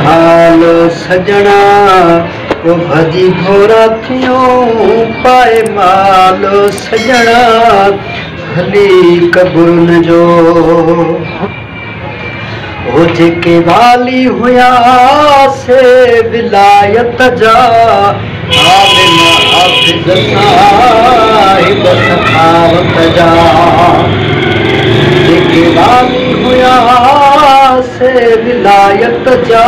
हाल सजना वो भजी भोरा थियो पाए माल सजना हली कबूरन जो वो जेके वाली हुया से विलायत जा आलिम हाफिज़ साहिब सखावत जा जेके वाली हुया से विलायत जा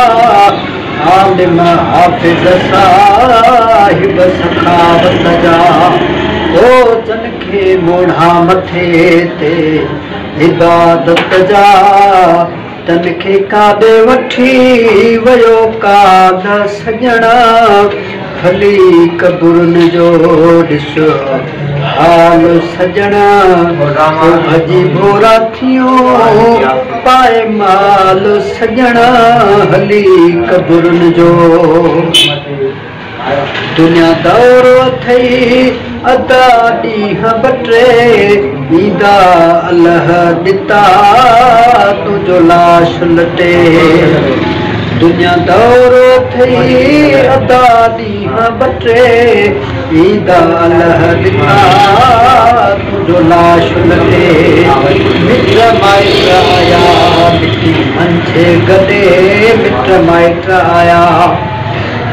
आलिम हाफिज़ साहिब सखावत जा ओ जन खे मोढ़ा मथे ते इबादत जा तन खे काॾे वठी वयो काद सजणा हली कबूरन जो ॾिस हाल सजणा भजी भोरा थियो पाए माल सजणा हली कबूरन जो दुनिया दौरो थई अदा ॾींहं बटे ईंदा अल्लाह ॾिता तुंहिंजो लाश लटे दुनिया दौरो थई अदा ॾींहं बटे ईंदा अल्लाह ॾिता तुंहिंजो लाश लटे मिट माइट आया मिटी मंझे गॾे मिट माइट आया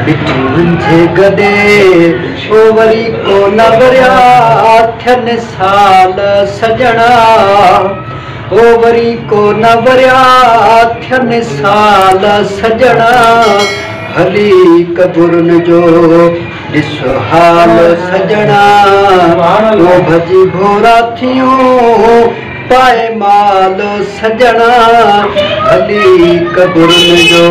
मिठी मंझे गॾे ओ वरी को न वरिया थियनि साल सजणा ओ वरी को न वरिया थियनि साल सजणा हली कबूरन जो ॾिस हाल सजणा ओ भजी भोरा थियूं पाए माल सजणा हली कबूरन जो